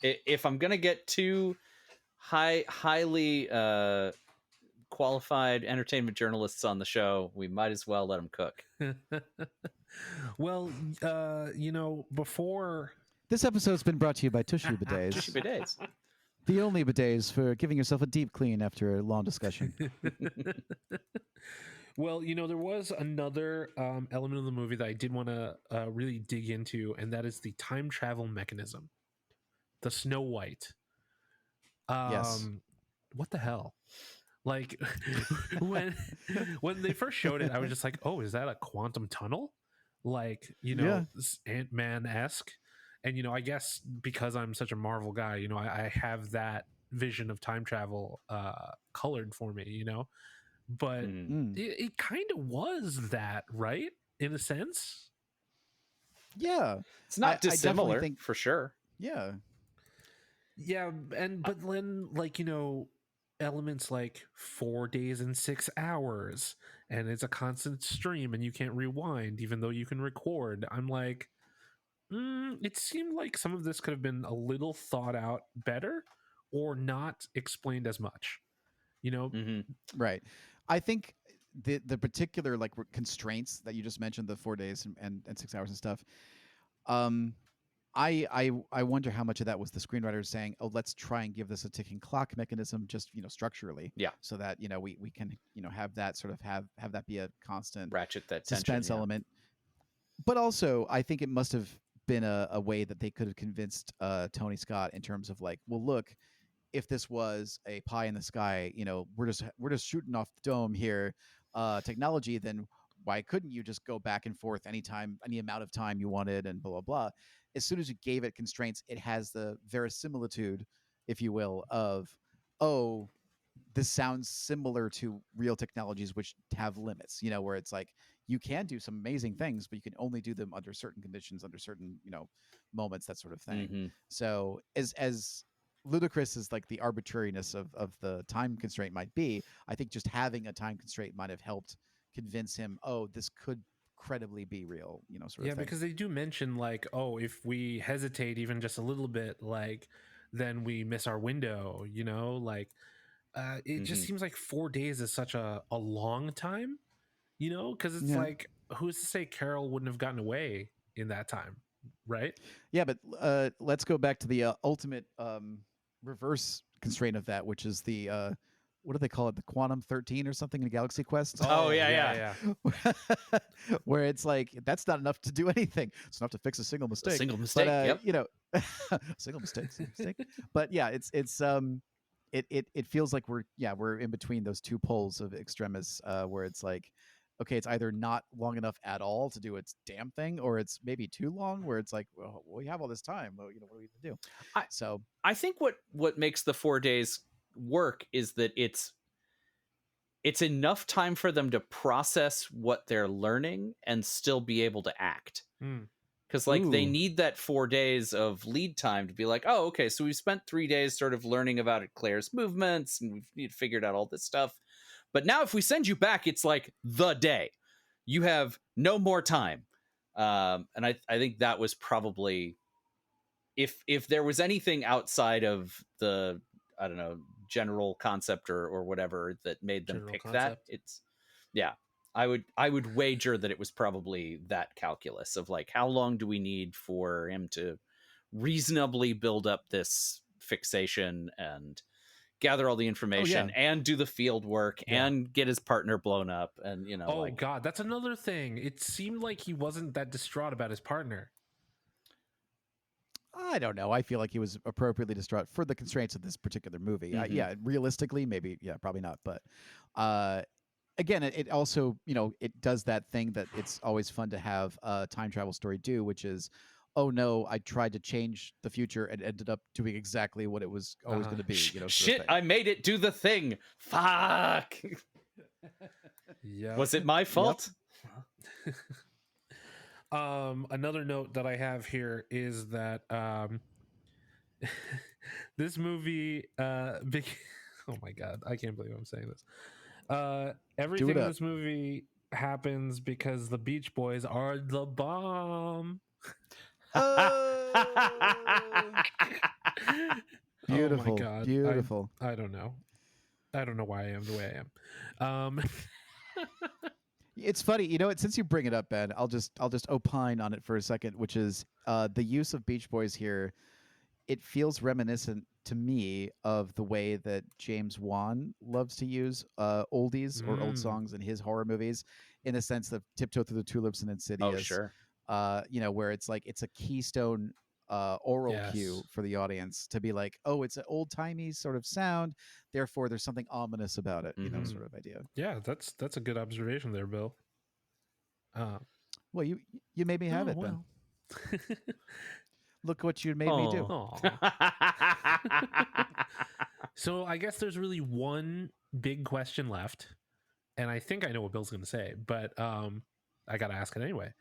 if I'm gonna get too highly qualified entertainment journalists on the show, we might as well let them cook. well, before This episode's been brought to you by Tushy Bidets, Tushy bidets. the only bidets for giving yourself a deep clean after a long discussion. well, there was another element of the movie that I did want to really dig into, and that is the time travel mechanism, the Snow White. Yes. What the hell? Like when they first showed it, I was just like, oh, is that a quantum tunnel? Like, Yeah. Ant-Man-esque. And I guess because I'm such a Marvel guy, I have that vision of time travel colored for me, but Mm. it kind of was that, right, in a sense. Yeah. It's not I definitely dissimilar, think, for sure. yeah. But then, like, elements like 4 days and 6 hours, and it's a constant stream and you can't rewind even though you can record. I'm like, it seemed like some of this could have been a little thought out better, or not explained as much, Mm-hmm. Right. I think the particular, like, constraints that you just mentioned, the 4 days and 6 hours and stuff. I wonder how much of that was the screenwriters saying, "Oh, let's try and give this a ticking clock mechanism, just structurally, Yeah. so that we can have that sort of have that be a constant Ratchet that suspense tension, yeah. element." But also, I think it must have been a way that they could have convinced Tony Scott, in terms of, like, well, look, if this was a pie in the sky, we're just shooting off the dome here, technology, then why couldn't you just go back and forth anytime, any amount of time you wanted, and blah blah blah. As soon as you gave it constraints, it has the verisimilitude, if you will, of, oh, this sounds similar to real technologies which have limits, where it's like, you can do some amazing things, but you can only do them under certain conditions, under certain, moments, that sort of thing. Mm-hmm. So as ludicrous as, like, the arbitrariness of the time constraint might be, I think just having a time constraint might have helped convince him, oh, this could credibly be real, sort Yeah, of thing. because they do mention, like, oh, if we hesitate even just a little bit, like, then we miss our window, like, it just Mm-hmm. seems like 4 days is such a long time, because it's Yeah. like, who's to say Carol wouldn't have gotten away in that time, right? Yeah, but let's go back to the ultimate reverse constraint of that, which is the what do they call it? The Quantum 13 or something in Galaxy Quest? Oh, yeah. Where it's like, that's not enough to do anything. It's enough to fix a single A mistake. single mistake, But yep. single mistake. But yeah, it feels like we're in between those two poles of extremis, where it's like, okay, it's either not long enough at all to do its damn thing, or it's maybe too long, where it's like, well, we have all this time. Well, what are we gonna do? So I think what makes the 4 days work is that it's enough time for them to process what they're learning and still be able to act. Because, like, they Ooh. need that 4 days of lead time to be like, oh, okay, so we've spent 3 days sort of learning about Claire's movements, and we've figured out all this stuff. But now if we send you back, it's like the day. You have no more time. And I think that was probably, if there was anything outside of the, I don't know, general concept or whatever that made them General pick concept. that, it's, yeah. I would wager that it was probably that calculus of, like, how long do we need for him to reasonably build up this fixation and gather all the information and do the field work and get his partner blown up, and God, that's another thing. It seemed like he wasn't that distraught about his partner. I don't know. I feel like he was appropriately distraught for the constraints of this particular movie. Realistically, maybe, probably not. But again, it also, it does that thing that it's always fun to have a time travel story do, which is, oh no, I tried to change the future and ended up doing exactly what it was always going to be. Shit, I made it do the thing. Fuck. Yeah. Was it my fault? Another note that I have here is that this movie oh my god, I can't believe I'm saying this. Everything in this movie happens because the Beach Boys are the bomb. Beautiful. Oh my god. Beautiful. I don't know why I am the way I am. It's funny, since you bring it up, Ben, I'll just opine on it for a second, which is the use of Beach Boys here. It feels reminiscent to me of the way that James Wan loves to use oldies or old songs in his horror movies, in the sense of Tiptoe Through the Tulips and Insidious. Oh, sure. Where it's like it's a keystone oral cue for the audience to be like, oh, it's an old timey sort of sound, therefore there's something ominous about it, sort of idea. Yeah, that's a good observation there, Bill. Well, you made me have it, Ben. Look what you made me do. So I guess there's really one big question left, and I think I know what Bill's going to say, but I got to ask it anyway.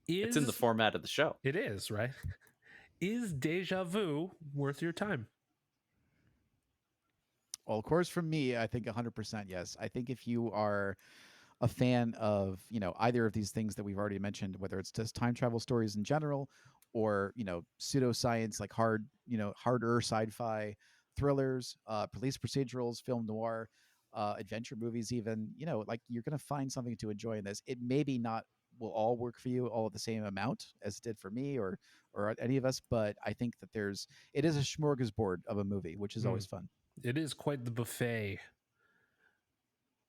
It's in the format of the show. It is, right? Is Deja Vu worth your time? Well, of course, from me, I think 100% yes. I think if you are a fan of, either of these things that we've already mentioned, whether it's just time travel stories in general, or, pseudoscience, like harder sci-fi thrillers, police procedurals, film noir, adventure movies, even, like you're going to find something to enjoy in this. It maybe not will all work for you all at the same amount as it did for me or any of us, but I think that it is a smorgasbord of a movie, which is always fun. It is quite the buffet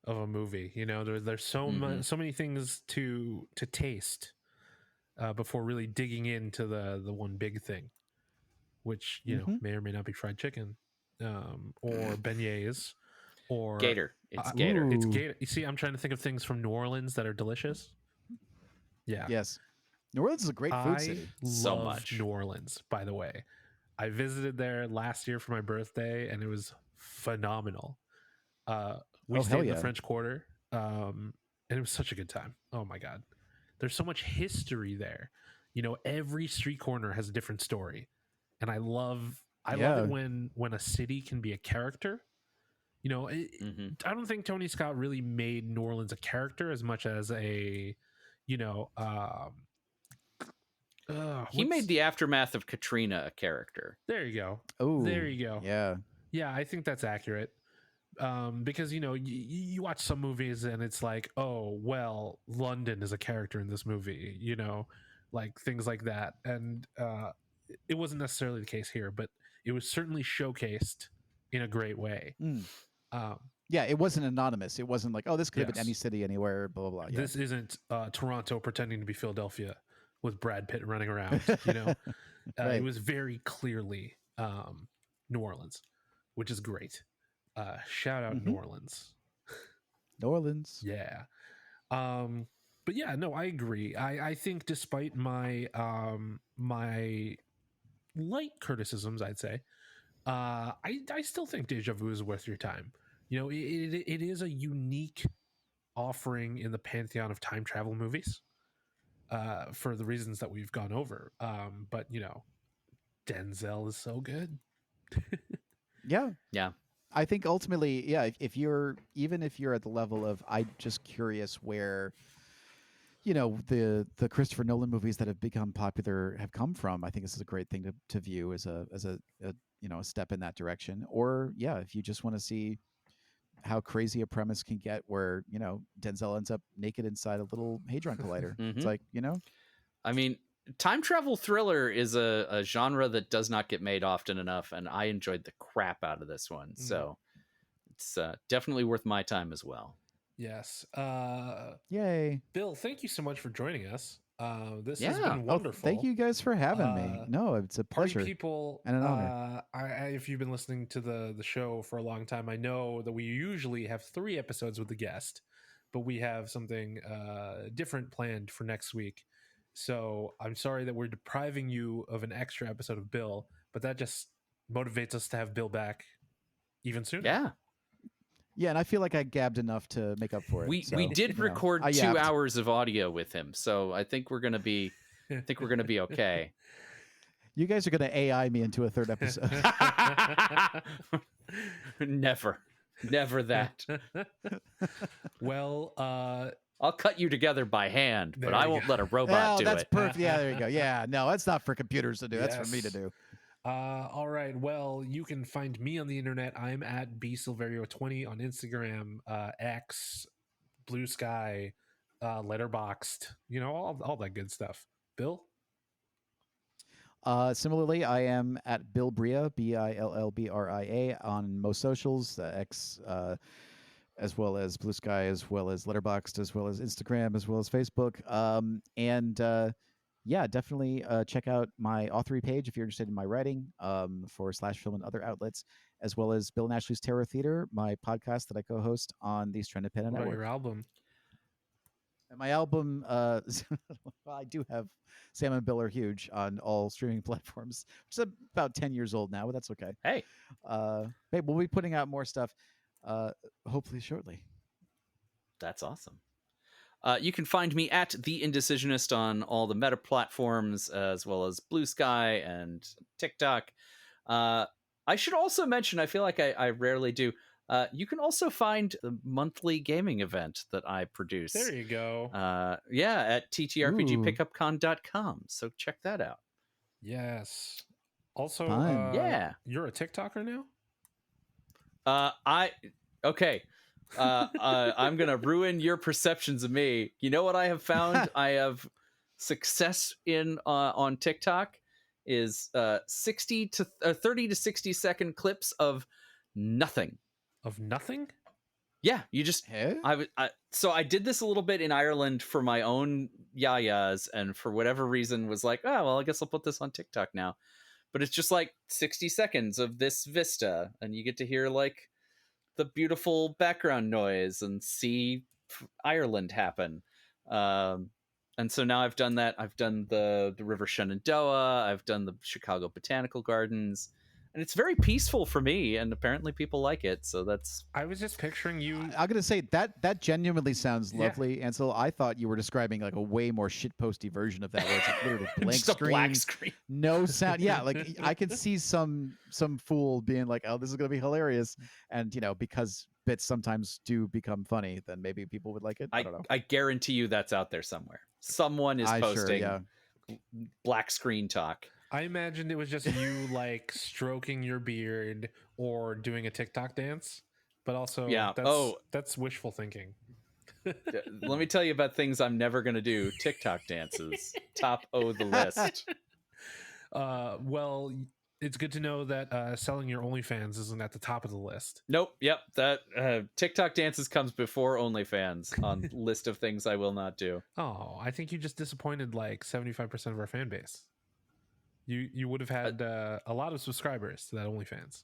of a movie. There's so many things to taste before really digging into the one big thing, which may or may not be fried chicken, or beignets, or gator. It's gator. It's gator. You see, I'm trying to think of things from New Orleans that are delicious. Yeah. Yes. New Orleans is a great food city. So much. New Orleans, by the way. I visited there last year for my birthday, and it was phenomenal. We stayed in the French Quarter, and it was such a good time. Oh my god, there's so much history there. Every street corner has a different story, and I love it when a city can be a character. I don't think Tony Scott really made New Orleans a character as much as a, he made the aftermath of Katrina a character. There you go. Oh, there you go. Yeah, I think that's accurate. Because you watch some movies and it's like, oh well, London is a character in this movie, like things like that, and it wasn't necessarily the case here, but it was certainly showcased in a great way. Yeah, it wasn't anonymous. It wasn't like, oh, this could have been any city anywhere, blah blah blah. Yeah. This isn't Toronto pretending to be Philadelphia with Brad Pitt running around. Right. It was very clearly New Orleans, which is great. Shout out New Orleans. New Orleans. Yeah. But yeah, no, I agree. I think despite my my light criticisms, I'd say, I still think Deja Vu is worth your time. It is a unique offering in the pantheon of time travel movies, for the reasons that we've gone over. But Denzel is so good. Yeah. I think ultimately, if you're at the level of, I'm just curious where, the Christopher Nolan movies that have become popular have come from, I think this is a great thing to view as a a step in that direction. Or if you just want to see how crazy a premise can get, where Denzel ends up naked inside a little hadron collider. It's like, I mean, time travel thriller is a genre that does not get made often enough, and I enjoyed the crap out of this one. So it's definitely worth my time as well. Yes. Yay. Bill, thank you so much for joining us. This has Yeah. been wonderful. Thank you guys for having me. No, it's a Party pleasure. people and an honor. If you've been listening to the show for a long time, I know that we usually have 3 episodes with the guest, but we have something different planned for next week. So I'm sorry that we're depriving you of an extra episode of Bill, but that just motivates us to have Bill back even sooner. Yeah. Yeah, and I feel like I gabbed enough to make up for it. We so, did you know, record I 2 yapped. hours of audio with him, so I think we're gonna be okay. You guys are going to AI me into a 3rd episode. Never that. Well, I'll cut you together by hand, but There I you won't go. let a robot do that's it. perfect. Yeah, there you go. Yeah, no, that's not for computers to do. That's for me to Yes. do. All right. Well, you can find me on the internet. I'm at bsilverio20 on Instagram, X, Blue Sky, Letterboxd. You know, all that good stuff. Bill. Similarly, I am at Bill Bria, BILLBRIA, on most socials, X, as well as Blue Sky, as well as Letterboxd, as well as Instagram, as well as Facebook. Yeah, definitely check out my authoring page if you're interested in my writing for /film and other outlets, as well as Bill and Ashley's Terror Theater, my podcast that I co-host on the Stranded Panda What about Network. your album? And my album, well, I do have Sam and Bill Are Huge on all streaming platforms, which is about 10 years old now, but that's okay. Hey, Hey, we'll be putting out more stuff hopefully shortly. that's awesome. You can find me at The Indecisionist on all the meta platforms, as well as Blue Sky and TikTok. I should also mention, I feel like I rarely do, you can also find the monthly gaming event that I produce. There you go. At ttrpgpickupcon.com. So check that out. Yes. Also, Fun. Yeah. You're a TikToker now? Okay. I'm gonna ruin your perceptions of me. You know what I have found? I have success in on TikTok is 30 to 60 second clips of nothing. Of nothing? Yeah, you just Hey? so I did this a little bit in Ireland for my own yayas, and for whatever reason was like, oh well, I guess I'll put this on TikTok now. But it's just like 60 seconds of this vista, and you get to hear like the beautiful background noise and see Ireland happen. And so now I've done that. I've done the River Shenandoah. I've done the Chicago Botanical Gardens. And it's very peaceful for me, and apparently people like it. So that's... I was just picturing you. I'm gonna say that genuinely sounds Yeah. lovely, Ansel. I thought you were describing like a way more shitposty version of that, where it's like literally blank just a screen, black screen. no sound. Yeah, like I could see some fool being like, "Oh, this is gonna be hilarious," and you know, because bits sometimes do become funny, then maybe people would like it. I don't know. I guarantee you that's out there somewhere. Someone is posting black screen talk. I imagined it was just you like stroking your beard or doing a TikTok dance, but also that's wishful thinking. Let me tell you about things I'm never going to do. TikTok dances. Top of the list. Well, it's good to know that selling your OnlyFans isn't at the top of the list. Nope. Yep. That TikTok dances comes before OnlyFans on list of things I will not do. Oh, I think you just disappointed like 75% of our fan base. You would have had a lot of subscribers to that OnlyFans.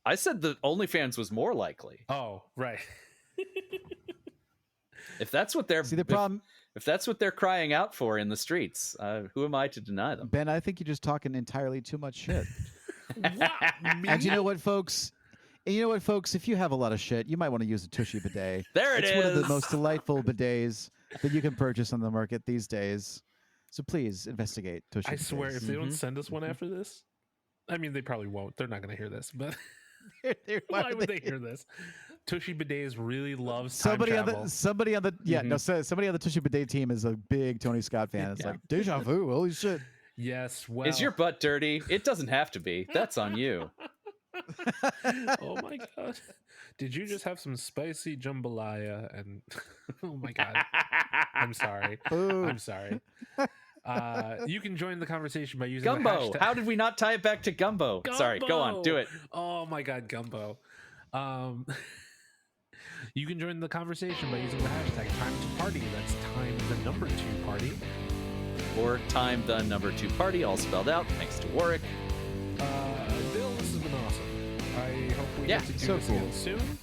I said the OnlyFans was more likely. Oh, right. If that's what they're the problem. If that's what they're crying out for in the streets, who am I to deny them? Ben, I think you're just talking entirely too much shit. Wow, And you know what, folks? If you have a lot of shit, you might want to use a Tushy bidet. There it it's is. One of the most delightful bidets that you can purchase on the market these days. So please investigate Tushy I bidets. swear, if they don't send us one after this, I mean, they probably won't. They're not going to hear this, but why would they hear this? Tushy Bidets really loves time travel. Somebody on the Tushy bidet team is a big Tony Scott fan. It's like Deja Vu. Holy shit! Yes. Well, is your butt dirty? It doesn't have to be. That's on you. Oh my god. Did you just have some spicy jambalaya and oh my god. I'm sorry. Boo. I'm sorry. You can join the conversation by using Gumbo. the hashtag. How did we not tie it back to gumbo? Sorry, go on, do it. Oh my god, gumbo. You can join the conversation by using the hashtag time to party. That's time the number 2 party. Or time the number 2 party, all spelled out. Thanks to Warwick. Bill, this has been awesome. I hope we Yeah, get to do so this cool. again soon.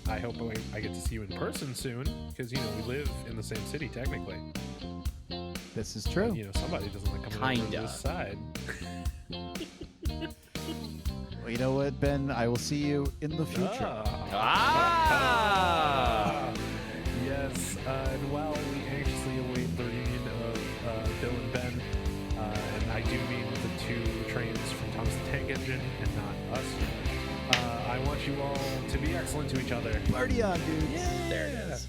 I hope I get to see you in person soon because we live in the same city technically. This is true. Somebody doesn't like coming over to Kinda. this side. Well, you know what, Ben? I will see you in the future. Yes, and while we anxiously await the reunion of Bill and Ben, and I do mean the 2 trains from Thomas the Tank Engine and not us, I want you all to be excellent to each other. Party on, dude. Yeah. There it is.